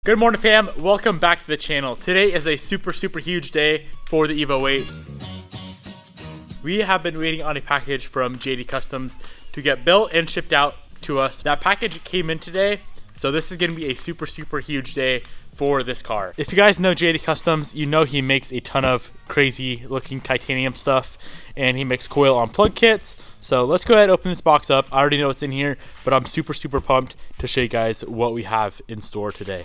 Good morning, fam. Welcome back to the channel. Today is a super huge day for the Evo 8. We have been waiting on a package from JD Customs to get built and shipped out to us. That package came in today, so this is going to be a super huge day for this car. If you guys know JD Customs, you know he makes a ton of crazy looking titanium stuff, and he makes coil on plug kits. So let's go ahead and open this box up. I already know what's in here, but I'm super pumped to show you guys what we have in store today.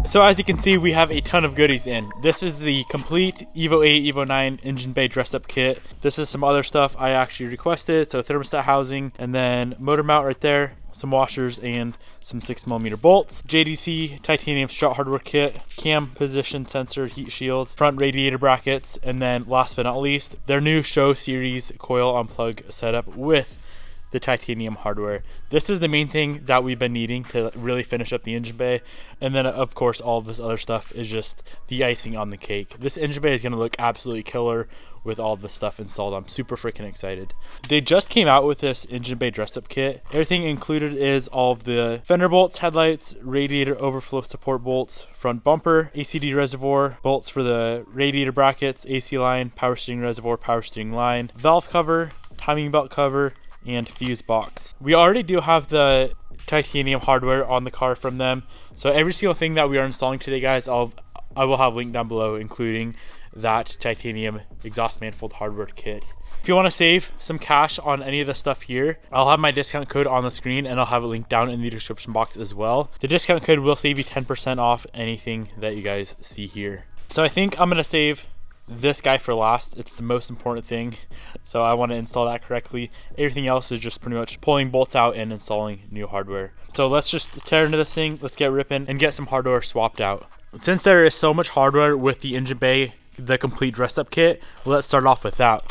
So as you can see, we have a ton of goodies in. This is the complete Evo 8, Evo 9 engine bay dress up kit. This is some other stuff I actually requested. So thermostat housing, and then motor mount right there, some washers, and some 6mm bolts. JDC titanium strut hardware kit, cam position sensor, heat shield, front radiator brackets, and then last but not least, their new show series coil on plug setup with the titanium hardware. This is the main thing that we've been needing to really finish up the engine bay, and then of course all of this other stuff is just the icing on the cake. This engine bay is going to look absolutely killer with all this stuff installed. I'm super freaking excited. They just came out with this engine bay dress up kit. Everything included is all of the fender bolts, headlights, radiator overflow support bolts, front bumper, ACD reservoir, bolts for the radiator brackets, AC line, power steering reservoir, power steering line, valve cover, timing belt cover, and fuse box. We already do have the titanium hardware on the car from them, so every single thing that we are installing today, guys, I will have linked down below, including that titanium exhaust manifold hardware kit. If you want to save some cash on any of the stuff here, I'll have my discount code on the screen, and I'll have it linked down in the description box as well. The discount code will save you 10% off anything that you guys see here. So I think I'm gonna save this guy for last. It's the most important thing, so I want to install that correctly. Everything else is just pretty much pulling bolts out and installing new hardware. So let's just tear into this thing, let's get ripping and get some hardware swapped out. Since there is so much hardware with the engine bay, the complete dress up kit, let's start off with that.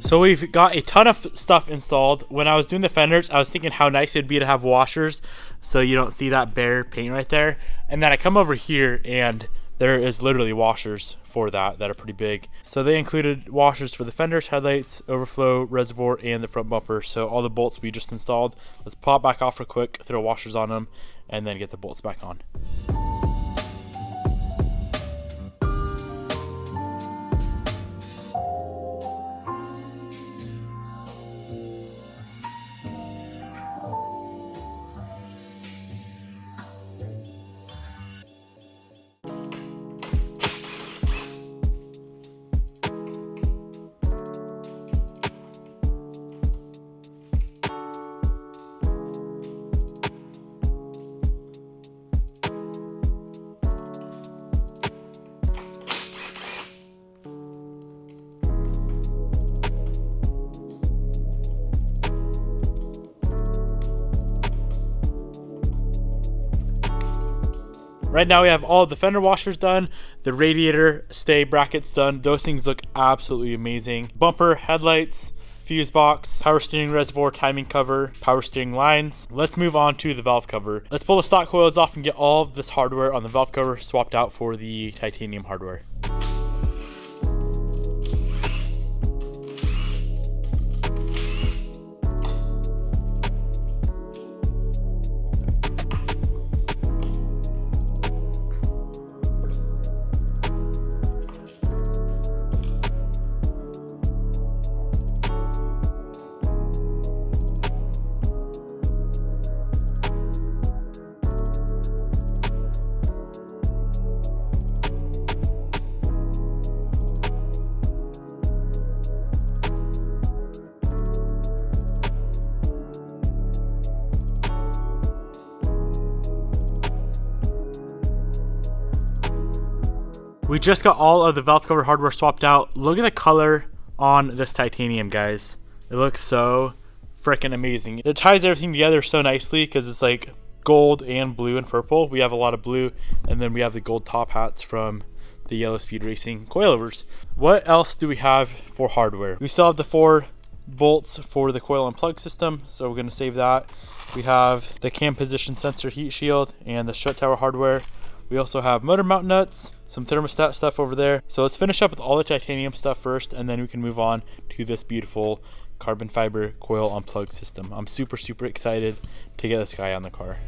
So we've got a ton of stuff installed. When I was doing the fenders, I was thinking how nice it'd be to have washers so you don't see that bare paint right there. And then I come over here and there is literally washers for that are pretty big. So they included washers for the fenders, headlights, overflow, reservoir, and the front bumper. So all the bolts we just installed, let's pop back off real quick, throw washers on them, and then get the bolts back on. Right now we have all of the fender washers done, the radiator stay brackets done. Those things look absolutely amazing. Bumper, headlights, fuse box, power steering reservoir, timing cover, power steering lines. Let's move on to the valve cover. Let's pull the stock coils off and get all of this hardware on the valve cover swapped out for the titanium hardware. We just got all of the valve cover hardware swapped out. Look at the color on this titanium, guys. It looks so freaking amazing. It ties everything together so nicely because it's like gold and blue and purple. We have a lot of blue, and then we have the gold top hats from the Yellow Speed Racing coilovers. What else do we have for hardware? We still have the 4 bolts for the coil and plug system, so we're going to save that. We have the cam position sensor heat shield and the shut tower hardware. We also have motor mount nuts, some thermostat stuff over there. So let's finish up with all the titanium stuff first, and then we can move on to this beautiful carbon fiber coil on plug system. I'm super excited to get this guy on the car.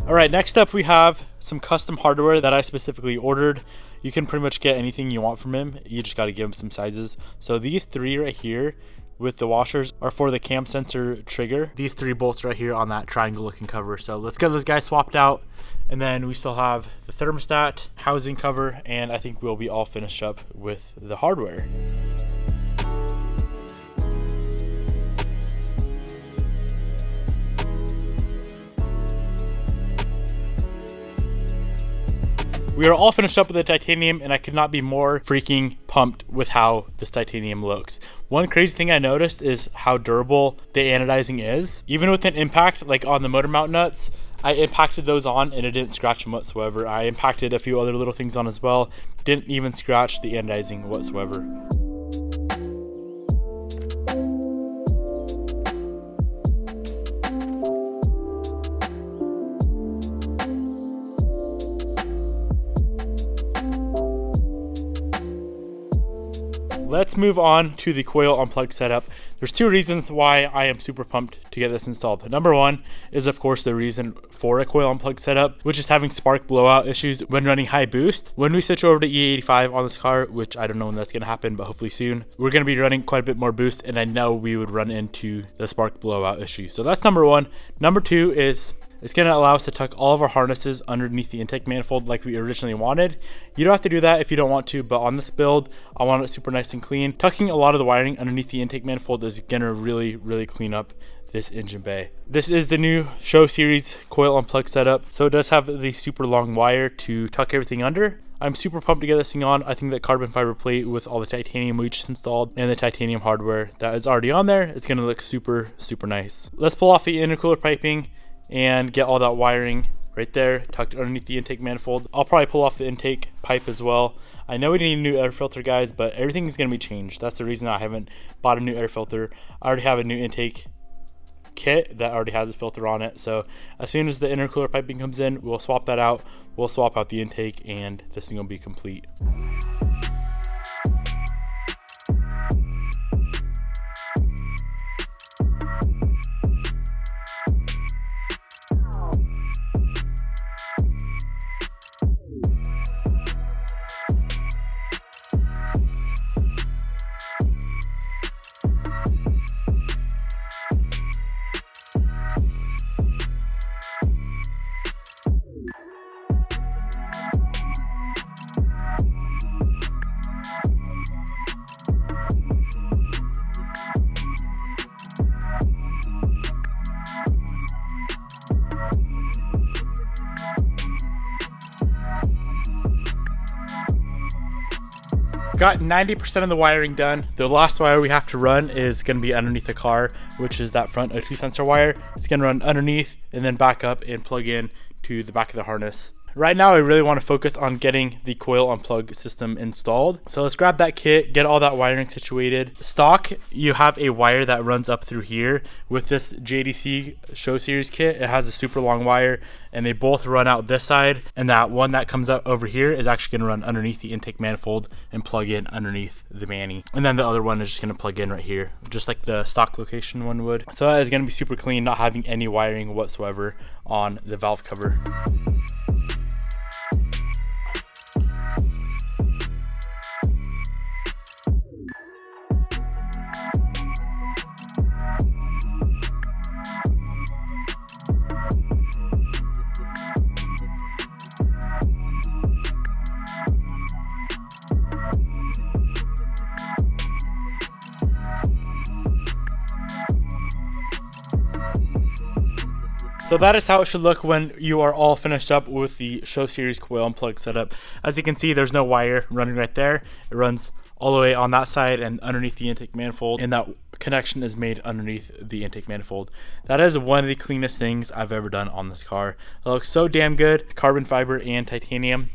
All right, next up we have some custom hardware that I specifically ordered. You can pretty much get anything you want from him. You just got to give him some sizes. So these 3 right here with the washers are for the cam sensor trigger. These 3 bolts right here on that triangle looking cover. So let's get those guys swapped out. And then we still have the thermostat, housing cover, and I think we'll be all finished up with the hardware. We are all finished up with the titanium, and I could not be more freaking pumped with how this titanium looks. One crazy thing I noticed is how durable the anodizing is. Even with an impact, like on the motor mount nuts, I impacted those on and it didn't scratch them whatsoever. I impacted a few other little things on as well. Didn't even scratch the anodizing whatsoever. Let's move on to the coil unplug setup. There's 2 reasons why I am super pumped to get this installed. Number 1 is of course the reason for a coil unplug setup, which is having spark blowout issues when running high boost. When we switch over to E85 on this car, which I don't know when that's gonna happen, but hopefully soon, we're gonna be running quite a bit more boost, and I know we would run into the spark blowout issue. So that's number 1. Number 2 is it's going to allow us to tuck all of our harnesses underneath the intake manifold like we originally wanted. You don't have to do that if you don't want to, but on this build, I want it super nice and clean. Tucking a lot of the wiring underneath the intake manifold is going to really clean up this engine bay. This is the new Show Series coil unplug setup, so it does have the super long wire to tuck everything under. I'm super pumped to get this thing on. I think that carbon fiber plate with all the titanium we just installed and the titanium hardware that is already on there is going to look super nice. Let's pull off the intercooler piping and get all that wiring right there tucked underneath the intake manifold. I'll probably pull off the intake pipe as well. I know we need a new air filter, guys, but everything's going to be changed. That's the reason I haven't bought a new air filter. I already have a new intake kit that already has a filter on it, so as soon as the intercooler piping comes in, we'll swap that out. We'll swap out the intake, and this thing will be complete. got 90% of the wiring done. The last wire we have to run is going to be underneath the car, which is that front O2 sensor wire. It's going to run underneath and then back up and plug in to the back of the harness. Right now, I really want to focus on getting the coil unplug system installed. So let's grab that kit, get all that wiring situated. Stock, you have a wire that runs up through here. With this JDC Show Series kit, it has a super long wire, and they both run out this side. And that one that comes up over here is actually going to run underneath the intake manifold and plug in underneath the Manny. And then the other one is just going to plug in right here, just like the stock location one would. So that is going to be super clean, not having any wiring whatsoever on the valve cover. So that is how it should look when you are all finished up with the Show Series coil unplug setup. As you can see, there's no wire running right there. It runs all the way on that side and underneath the intake manifold, and that connection is made underneath the intake manifold. That is one of the cleanest things I've ever done on this car. It looks so damn good. Carbon fiber and titanium.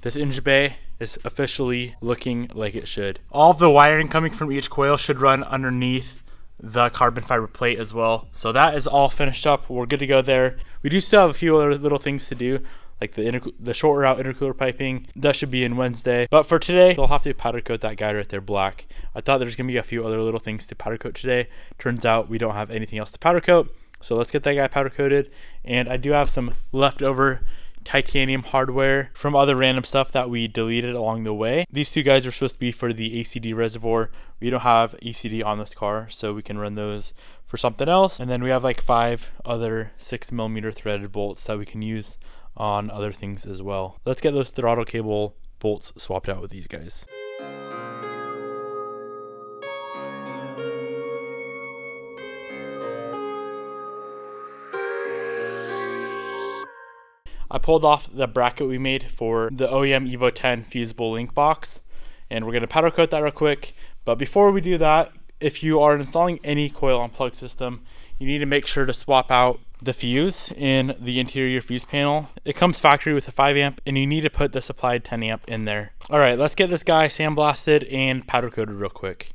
This engine bay is officially looking like it should. All of the wiring coming from each coil should run underneath the carbon fiber plate as well. So that is all finished up. We're good to go there. We do still have a few other little things to do, like the short route intercooler piping. That should be in Wednesday. But for today, they'll have to powder coat that guy right there black. I thought there's gonna be a few other little things to powder coat today. Turns out we don't have anything else to powder coat. So let's get that guy powder coated. And I do have some leftover titanium hardware from other random stuff that we deleted along the way. These two guys are supposed to be for the ACD reservoir. We don't have ACD on this car, so we can run those for something else. And then we have like 5 other 6mm threaded bolts that we can use on other things as well. Let's get those throttle cable bolts swapped out with these guys. I pulled off the bracket we made for the OEM Evo 10 fusible link box, and we're going to powder coat that real quick. But before we do that, if you are installing any coil unplug system, you need to make sure to swap out the fuse in the interior fuse panel. It comes factory with a 5 amp, and you need to put the supplied 10 amp in there. All right, let's get this guy sandblasted and powder coated real quick.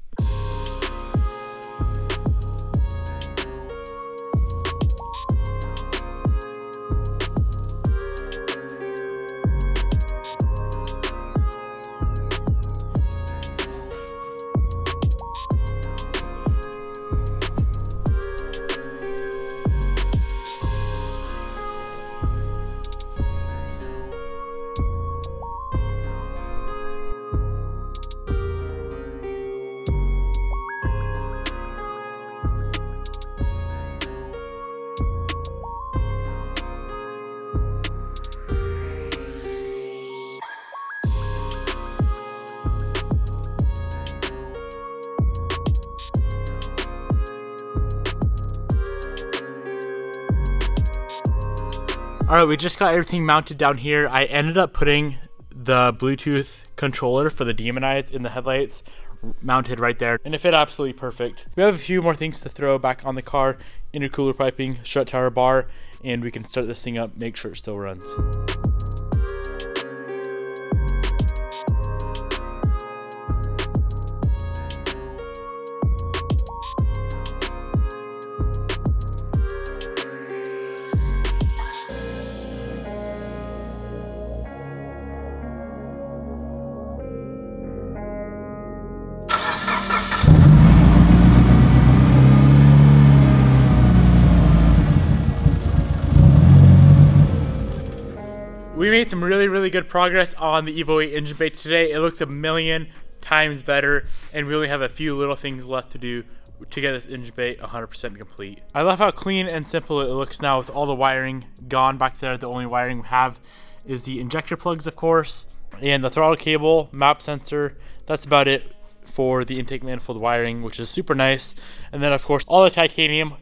All right, we just got everything mounted down here. I ended up putting the Bluetooth controller for the Demonize in the headlights mounted right there, and it fit absolutely perfect. We have a few more things to throw back on the car: intercooler piping, strut tower bar, and we can start this thing up, make sure it still runs. We made some really good progress on the Evo 8 engine bay today. It looks a million times better, and we only have a few little things left to do to get this engine bay 100% complete. I love how clean and simple it looks now with all the wiring gone back there. The only wiring we have is the injector plugs, of course, and the throttle cable, map sensor. That's about it for the intake manifold wiring, which is super nice. And then, of course, all the titanium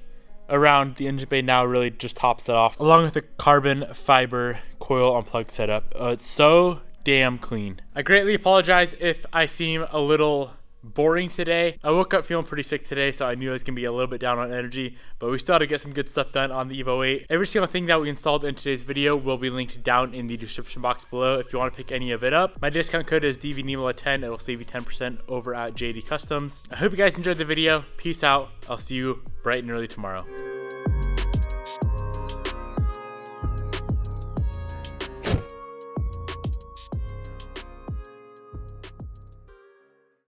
around the engine bay now really just tops it off, along with the carbon fiber coil unplug setup. It's so damn clean. I greatly apologize if I seem a little boring today. I woke up feeling pretty sick today, so I knew I was gonna be a little bit down on energy, but we still had to get some good stuff done on the Evo 8. Every single thing that we installed in today's video will be linked down in the description box below if you want to pick any of it up. My discount code is Devin Niemela 10. It will save you 10% over at JD Customs. I hope you guys enjoyed the video. Peace out. I'll see you bright and early tomorrow.